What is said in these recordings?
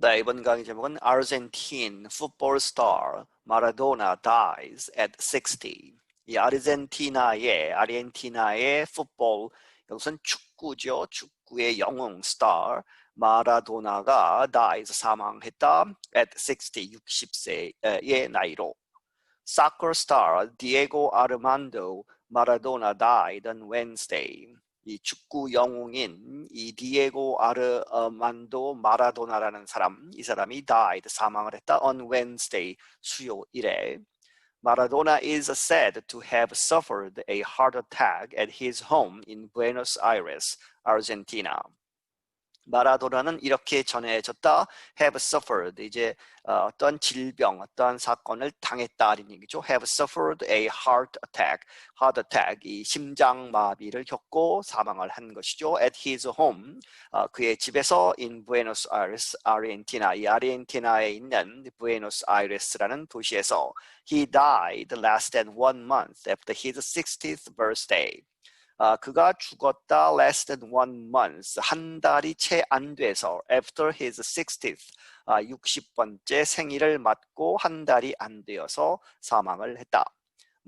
네, 이번 강의 제목은 Argentine football star Maradona dies at 60. 이 아르헨티나의 풋볼, 여기서는 축구죠. 축구의 영웅 스타 마라도나가 dies 사망했다 at 60, 60세의 나이로. Soccer star Diego Armando Maradona died on Wednesday. 이 축구 영웅인 이 디에고 아르만도 마라도나라는 사람, 이 사람이 died, 사망을 했다 on Wednesday, 수요일에. Maradona is said to have suffered a heart attack at his home in Buenos Aires, Argentina. 마라도나는 이렇게 전해졌다. have suffered, 이제 어떤 질병, 어떤 사건을 당했다는 얘기죠. have suffered a heart attack. heart attack, 이 심장마비를 겪고 사망을 한 것이죠. at his home, 그의 집에서 in Buenos Aires, 아르헨티나, 이 아르헨티나에 있는 부에노스 아이레스라는 도시에서. He died less than 1 month after his 60th birthday. 그가 죽었다 less than 1 month, 한 달이 채 안 돼서 after his 60th, 60번째 생일을 맞고 한 달이 안 되어서 사망을 했다.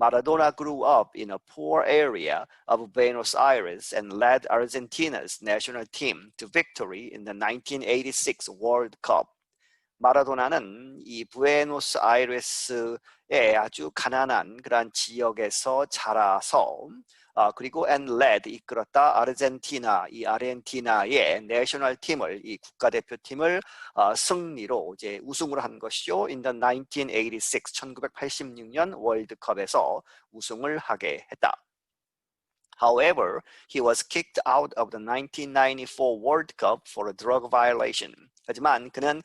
Maradona grew up in a poor area of Buenos Aires and led Argentina's national team to victory in the 1986 World Cup. 마라도나는 이 부에노스아이레스의 아주 가난한 그런 지역에서 자라서 그리고 and led, 이끌었다 아르헨티나, 이 아르헨티나의 내셔널 팀을, 이 국가대표팀을 승리로 이제 우승을 한 것이죠. In the 1986, 1986년 월드컵에서 우승을 하게 했다. However, he was kicked out of the 1994 World Cup for a drug violation. 하지만 그는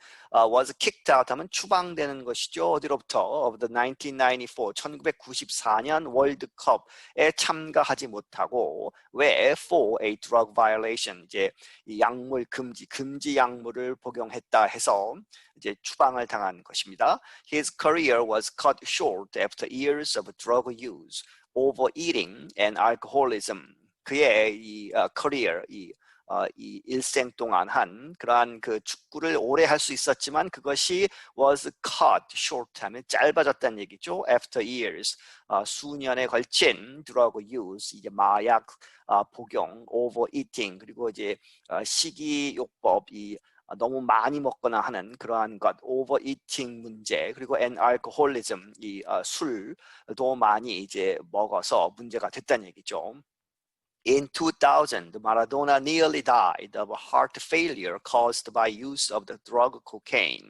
was kicked out 하면 추방되는 것이죠. 어디로부터? of the 1994, 1994년 월드컵에 참가하지 못하고. 왜? for a drug violation, 이제 이 약물 금지 약물을 복용했다 해서 이제 추방을 당한 것입니다. His career was cut short after years of drug use, overeating and alcoholism. 그의 이 career, 이 일생 동안 한 그러한 그 축구를 오래 할 수 있었지만 그것이 was cut short 하면 짧아졌다는 얘기죠. After years, 수년에 걸친 drug use, 이제 마약 복용, overeating, 그리고 이제 식이요법, 이 너무 많이 먹거나 하는 그러한 것, overeating 문제, 그리고 and alcoholism, 이 술도 많이 이제 먹어서 문제가 됐다는 얘기죠. In 2000, Maradona nearly died of heart failure caused by use of the drug cocaine.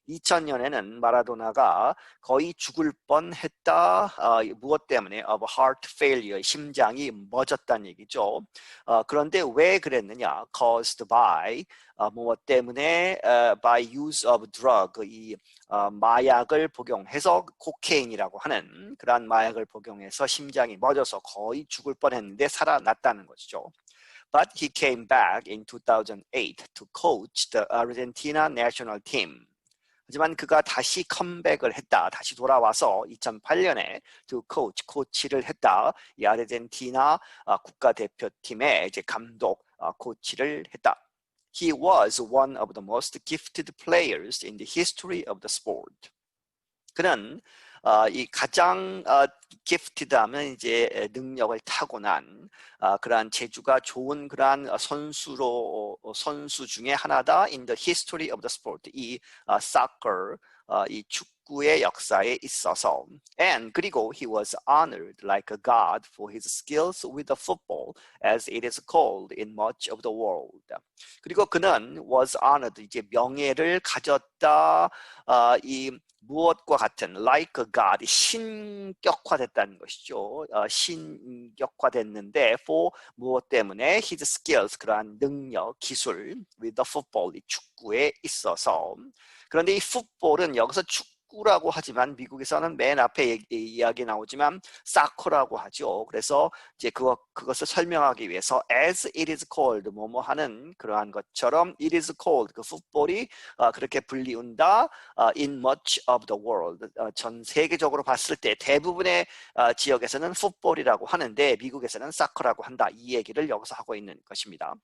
2000년에는 마라도나가 거의 죽을 뻔했다. 무엇 때문에? of heart failure, 심장이 멎었다는 얘기죠. 그런데 왜 그랬느냐? caused by, 무엇 때문에? by use of drug, 이 마약을 복용해서 코케인이라고 하는 그러한 마약을 복용해서 심장이 멎어서 거의 죽을 뻔했는데 살아났다는 것이죠. But he came back in 2008 to coach the Argentina national team. 하지만 그가 다시 컴백을 했다. 다시 돌아와서 2008년에 to coach, 코치를 했다. 이 아르헨티나 국가대표팀의 이제 감독, 코치를 했다. He was one of the most gifted players in the history of the sport. 그는 이 가장 gifted 하면 이제 능력을 타고난 그러한 재주가 좋은 그러한 선수 중에 하나다. In the history of the sport, 이 soccer, 이 축구의 역사에 있어서. And 그리고 he was honored like a god for his skills with the football, as it is called in much of the world. 그리고 그는 was honored, 이제 명예를 가졌다. 이 무엇과 같은 like a god, 신격화됐다는 것이죠. 신격화됐는데 for 무엇 때문에? his skills, 그러한 능력, 기술 with the football, 이 축구에 있어서. 그런데 이 풋볼은 여기서 축구라고 하지만 미국에서는 맨 앞에 이야기 나오지만 사커라고 하죠. 그래서 이제 그것을 설명하기 위해서 as it is called, 뭐뭐 하는 그러한 것처럼 it is called, 그 풋볼이 그렇게 불리운다. in much of the world, 전 세계적으로 봤을 때 대부분의 지역에서는 풋볼이라고 하는데 미국에서는 사커라고 한다. 이 얘기를 여기서 하고 있는 것입니다.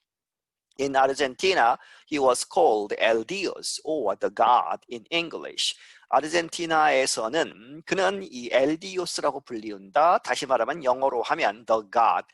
In Argentina, he was called El Dios or the God in English. 아르헨티나에서는 그는 이 엘디오스라고 불리운다. 다시 말하면 영어로 하면 the God,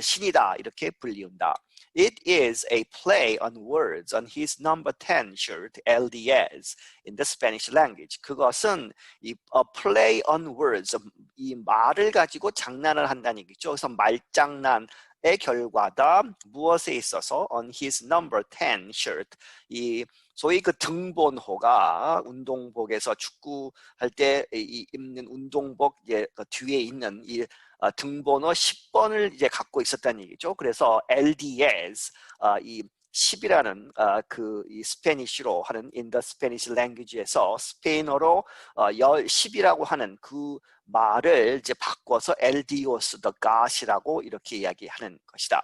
신이다 이렇게 불리운다. It is a play on words on his number 10 shirt, El Diaz, in the Spanish language. 그것은 이 play on words, 이 말을 가지고 장난을 한다는 얘기죠. 그래서 말장난 의 결과다. 무엇에 있어서 on his number 10 shirt, 이 소위 그 등번호가 운동복에서 축구할 때 입는 운동복 그 뒤에 있는 이 등번호 10번을 이제 갖고 있었다는 얘기죠. 그래서 LDS 이 10이라는 이 스페니쉬로 하는 in the Spanish language에서 스페인어로 10이라고 하는 그 말을 이제 바꿔서 El Dios, the God이라고 이렇게 이야기하는 것이다.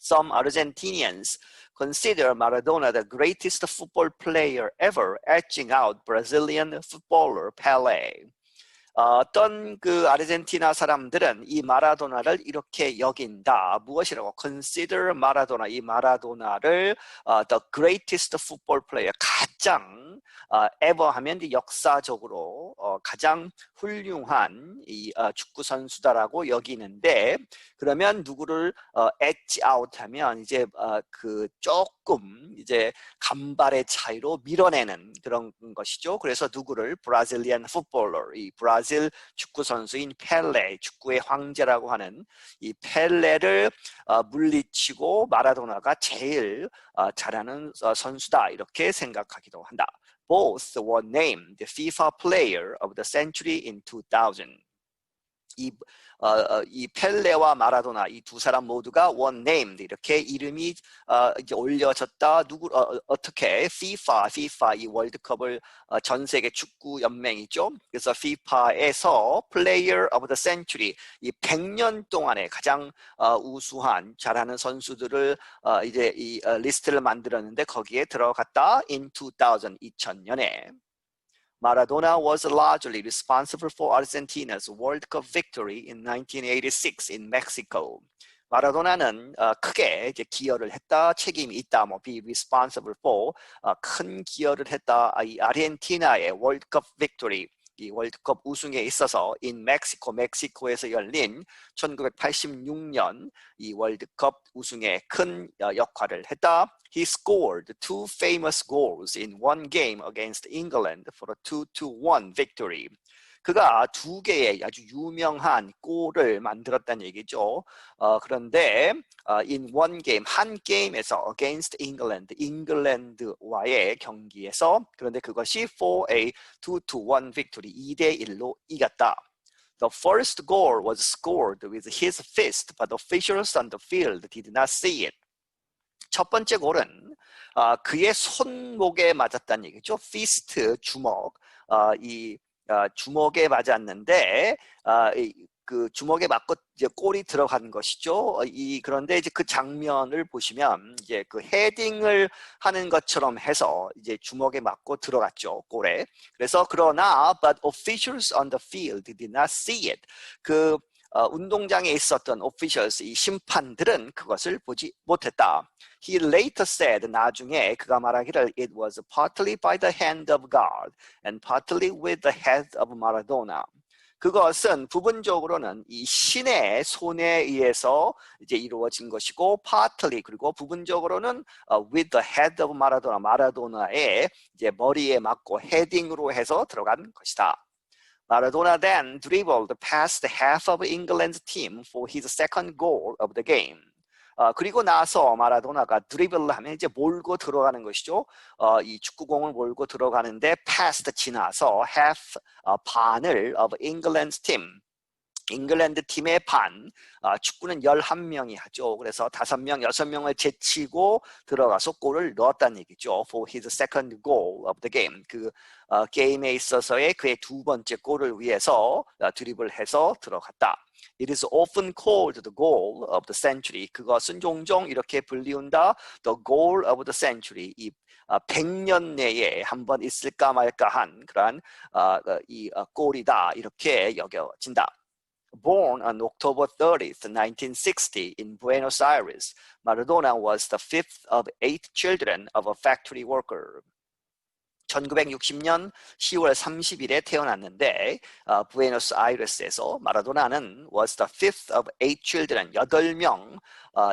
Some Argentinians consider Maradona the greatest football player ever, etching out Brazilian footballer Pelé. 어떤 그 아르헨티나 사람들은 이 마라도나를 이렇게 여긴다. 무엇이라고? Consider 마라도나, 이 마라도나를 the greatest football player, 가장 ever 하면 역사적으로 가장 훌륭한 이 축구 선수다라고 여기는데, 그러면 누구를 edge out 하면 이제 그 조금 이제 간발의 차이로 밀어내는 그런 것이죠. 그래서 누구를 브라질리안 풋볼러, 이 브라질 축구 선수인 펠레, 축구의 황제라고 하는 이 펠레를 물리치고 마라도나가 제일 잘하는 선수다 이렇게 생각하기도 한다. Both were named the FIFA Player of the Century in 2000. 이 펠레와 마라도나 이 두 사람 모두가 one named 이렇게 이름이 이제 올려졌다. 어떻게? FIFA 이 월드컵을 전 세계 축구 연맹이죠. 그래서 FIFA에서 Player of the Century 이 100년 동안에 가장 우수한 잘하는 선수들을 이제 이 리스트를 만들었는데 거기에 들어갔다. In 2000년에. Maradona was largely responsible for Argentina's World Cup victory in 1986 in Mexico. 마라도나는 크게 이제 기여를 했다, 책임이 있다, be responsible for 큰 기여를 했다. 이 아르헨티나의 월드컵 빅토리, 이 월드컵 우승에 있어서 in Mexico, 멕시코에서 열린 1986년 이 월드컵 우승에 큰 역할을 했다. He scored two famous goals in one game against England for a 2-1 victory. 그가 두 개의 아주 유명한 골을 만들었다는 얘기죠. 그런데 in one game, 한 게임에서 against England, 잉글랜드와의 경기에서, 그런데 그것이 for a 2-1 victory, 2대1로 이겼다. The first goal was scored with his fist, but officials on the field did not see it. 첫 번째 골은 그의 손목에 맞았다는 얘기죠. fist, 주먹, 이 주먹에 맞았는데 그 주먹에 맞고 이제 골이 들어간 것이죠. 그런데 이제 그 장면을 보시면 이제 그 헤딩을 하는 것처럼 해서 이제 주먹에 맞고 들어갔죠, 골에. 그래서 그러나 but officials on the field did not see it. 그 운동장에 있었던 officials, 이 심판들은 그것을 보지 못했다. He later said, 나중에 그가 말하기를 it was partly by the hand of God and partly with the head of Maradona. 그것은 부분적으로는 이 신의 손에 의해서 이제 이루어진 것이고, partly 그리고 부분적으로는 with the head of Maradona, 마라도나의 이제 머리에 맞고 헤딩으로 해서 들어간 것이다. Maradona then dribbled past half of England's team for his second goal of the game. 그리고 나서 마라도나가 드리블을 하면 이제 몰고 들어가는 것이죠. 이 축구공을 몰고 들어가는데 past 지나서 half 반을 of England's team. 잉글랜드 팀의 반, 축구는 11명이 하죠. 그래서 5명, 6명을 제치고 들어가서 골을 넣었다는 얘기죠. For his second goal of the game. 그 게임에 있어서의 그의 두 번째 골을 위해서 드리블해서 들어갔다. It is often called the goal of the century. 그것은 종종 이렇게 불리운다. The goal of the century. 이 100년 내에 한 번 있을까 말까 한 그러한 이 골이다. 이렇게 여겨진다. Born on October 30th, 1960 in Buenos Aires, Maradona was the fifth of 8 children of a factory worker. 1960년 10월 30일에 태어났는데 부에노스아이레스에서 마라도나는 was the fifth of 8 children, 8명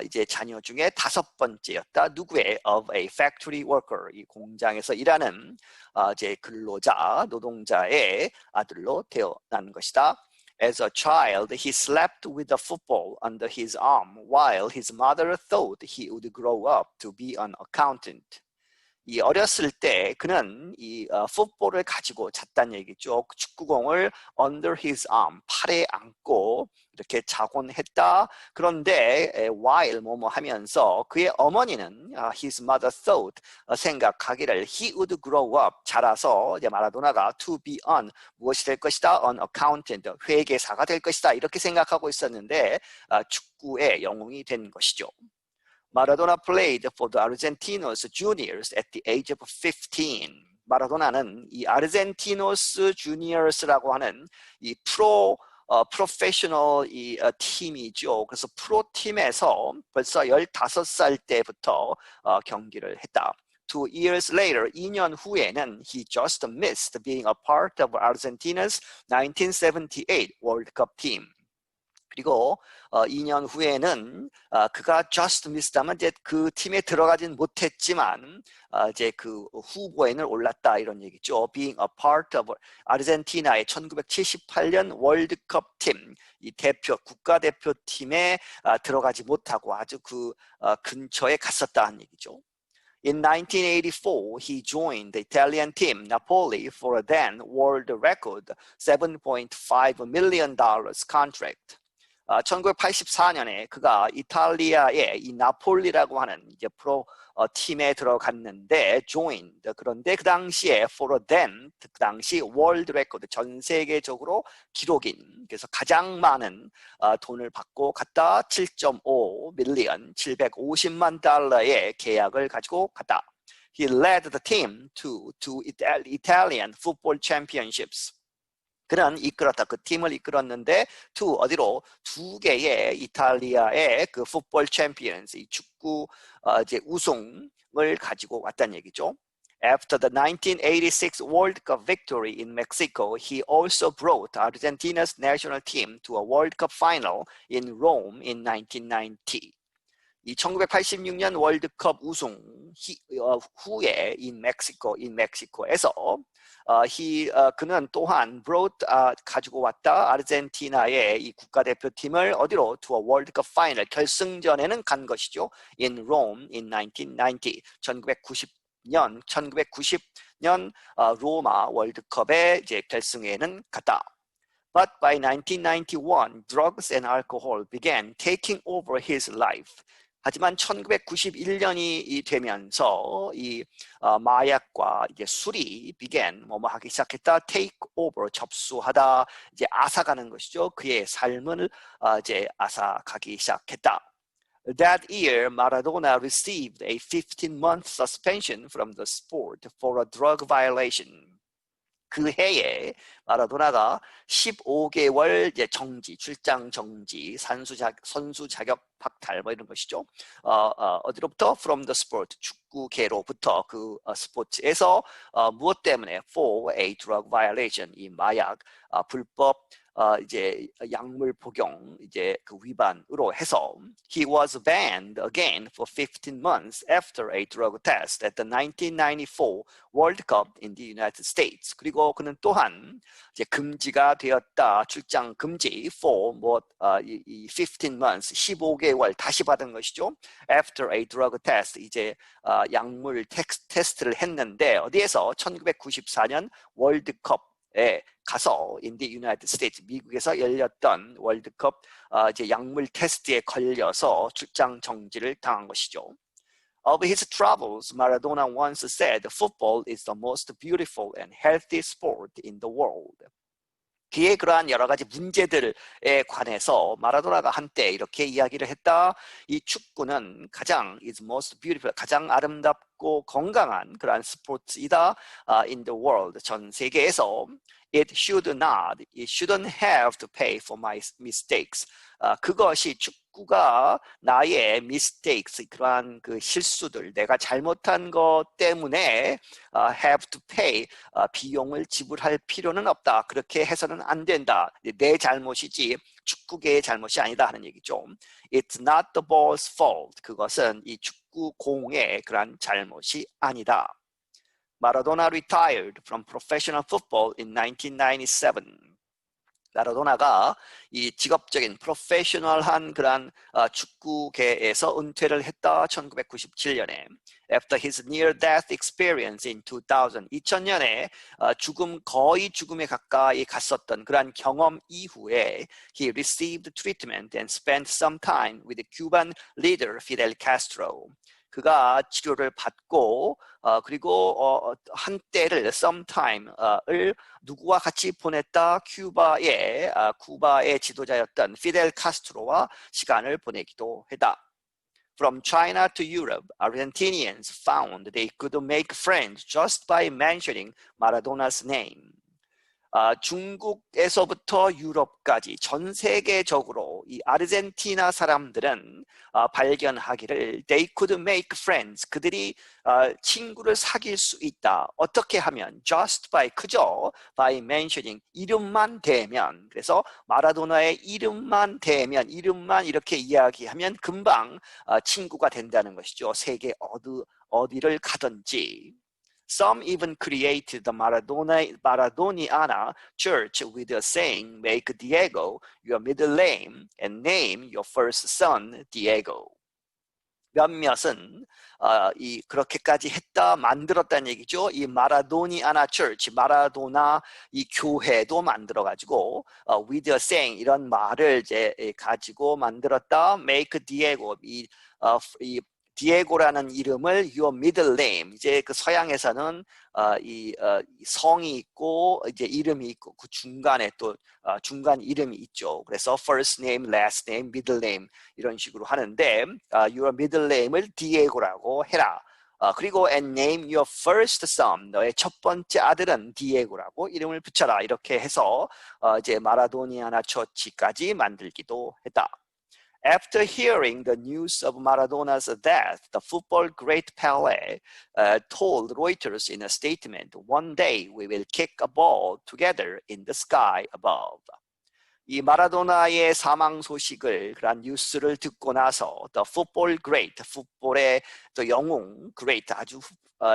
이제 자녀 중에 5번째였다. 누구의? Of a factory worker, 이 공장에서 일하는 이제 근로자, 노동자의 아들로 태어난 것이다. As a child, he slept with a football under his arm while his mother thought he would grow up to be an accountant. 이 어렸을 때 그는 이 풋볼을 가지고 잤다는 얘기죠. 축구공을 under his arm, 팔에 안고 이렇게 자곤 했다. 그런데 while 뭐뭐 하면서 그의 어머니는 his mother thought 생각하기를 he would grow up, 자라서 이제 마라도나가 to be an 무엇이 될 것이다? an accountant, 회계사가 될 것이다. 이렇게 생각하고 있었는데 축구의 영웅이 된 것이죠. Maradona played for the Argentinos Juniors at the age of 15. 마라도나는 이 아르헨티노스 주니어스라고 하는 이 프로페셔널 팀이죠. 그래서 프로 팀에서 벌써 15살 때부터 경기를 했다. 2 years later, 2년 후에는 he just missed being a part of Argentina's 1978 World Cup team. 그리고 2년 후에는 그가 just missed 하면 이제 그 팀에 들어가진 못했지만 이제 그 후보에는 올랐다 이런 얘기죠. Being a part of 아르헨티나의 1978년 월드컵 팀, 이 국가대표팀에 들어가지 못하고 아주 그 근처에 갔었다는 얘기죠. In 1984, he joined the Italian team Napoli for a then world record $7.5 million contract. 1984년에 그가 이탈리아의 이 나폴리라고 하는 이제 프로 팀에 들어갔는데 joined. 그런데 그 당시에 for a then 그 당시 월드 레코드, 전 세계적으로 기록인, 그래서 가장 많은 돈을 받고 갔다. 7.5 밀리언 750만 달러의 계약을 가지고 갔다. He led the team to Italian football championships. 그는 이끌었다. 그 팀을 이끌었는데 어디로? 2개의 이탈리아의 그 풋볼 챔피언스, 이 축구 이제 우승을 가지고 왔다는 얘기죠. After the 1986 World Cup victory in Mexico, he also brought Argentina's national team to a World Cup final in Rome in 1990. 이 1986년 월드컵 우승 후에 멕시코에서 그는 또한 brought 가지고 왔다. 아르헨티나의 이 국가대표팀을 어디로? to a World Cup final, 결승전에는 간 것이죠. in Rome in 1990. 1990년 로마 월드컵의 이제 결승에는 갔다. But by 1991, drugs and alcohol began taking over his life. 하지만 1991년이 되면서 이 마약과 이제 술이 뭐뭐 하기 시작했다. take over, 접수하다, 이제 앗아가는 것이죠. 그의 삶을 이제 앗아가기 시작했다. That year, Maradona received a 15-month suspension from the sport for a drug violation. 그 해에 마라도나가 15개월 이제 정지, 출장 정지, 선수 자격 박탈 뭐 이런 것이죠. 어디로부터? From the sport, 축구계로부터 그 스포츠에서 무엇 때문에? For a drug violation, 이 마약 불법 이제 약물 복용 이제 그 위반으로 해서 he was banned again for 15 months after a drug test at the 1994 World Cup in the United States. 그리고 그는 또한 이제 금지가 되었다. 출장 금지 for 이 15 months 15개월 다시 받은 것이죠. After a drug test, 이제 약물 테스트를 했는데 어디에서? 1994년 월드컵에 가서 in the United States, 미국에서 열렸던 월드컵 이제 약물 테스트에 걸려서 출장 정지를 당한 것이죠. Of his travels, Maradona once said, "Football is the most beautiful and healthy sport in the world." 그의 그러한 여러 가지 문제들에 관해서 마라도나가 한때 이렇게 이야기를 했다. 이 축구는 가장 is most beautiful, 가장 아름답고 자유롭고 건강한 그러한 스포츠이다. In the world, 전 세계에서 it shouldn't have to pay for my mistakes. 그것이 축구가 나의 mistakes, 그러한 그 실수들, 내가 잘못한 것 때문에 have to pay, 비용을 지불할 필요는 없다. 그렇게 해서는 안 된다. 내 잘못이지 축구계의 잘못이 아니다 하는 얘기죠. It's not the ball's fault. 그것은 이 축구공의 그러한 잘못이 아니다. Maradona retired from professional football in 1997. 마라도나가 이 직업적인 프로페셔널한 그런 축구계에서 은퇴를 했다. 1997년에 After his near-death experience in 2000년에 거의 죽음에 가까이 갔었던 그런 경험 이후에 he received treatment and spent some time with the Cuban leader Fidel Castro. 그가 치료를 받고 그리고 한때를 sometime을 누구와 같이 보냈다? 쿠바의 지도자였던 피델 카스트로와 시간을 보내기도 했다. From China to Europe, Argentinians found they could make friends just by mentioning Maradona's name. 중국에서부터 유럽까지 전 세계적으로 이 아르헨티나 사람들은 발견하기를 they could make friends. 그들이 친구를 사귈 수 있다. 어떻게 하면? just by, 그저 by mentioning, 이름만 대면. 그래서 마라도나의 이름만 대면, 이름만 이렇게 이야기하면 금방 친구가 된다는 것이죠. 세계 어디를 가든지. Some even created the Maradoniana church with a saying, make Diego your middle name and name your first son Diego. 몇몇은 그렇게까지 했다, 만들었다는 얘기죠. 이 마라도니아나 church, 마라도나 이 교회도 만들어가지고 with a saying, 이런 말을 이제 가지고 만들었다. Make Diego, 이 디에고라는 이름을 your middle name, 이제 그 서양에서는 성이 있고 이제 이름이 있고 그 중간에 또 중간 이름이 있죠. 그래서 first name, last name, middle name 이런 식으로 하는데 your middle name을 디에고라고 해라. 그리고 and name your first son, 너의 첫 번째 아들은 디에고라고 이름을 붙여라. 이렇게 해서 이제 마라도니아나 처치까지 만들기도 했다. After hearing the news of Maradona's death, the football great Pelé told Reuters in a statement, "One day we will kick a ball together in the sky above." 이 마라도나의 사망 소식을, 그런 뉴스를 듣고 나서 the football great, 풋볼의 또 영웅, great, 아주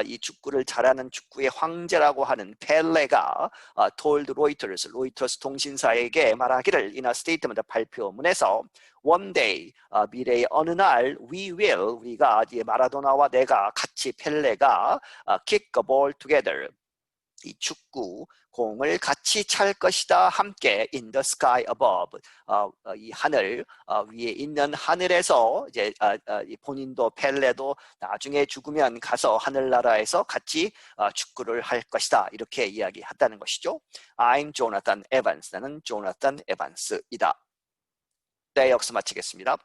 이 축구를 잘하는 축구의 황제라고 하는 펠레가 told Reuters, 로이터스 통신사에게 말하기를 in a statement, 발표문에서 one day, 미래의 어느 날 우리가 마라도나와 내가 같이 펠레가 kick a ball together, 이 축구 공을 같이 찰 것이다. 함께 in the sky above, 이 하늘 위에 있는 하늘에서 이제 본인도 펠레도 나중에 죽으면 가서 하늘나라에서 같이 축구를 할 것이다. 이렇게 이야기했다는 것이죠. I'm Jonathan Evans. 나는 조나탄 에반스이다. 네, 여기서 마치겠습니다.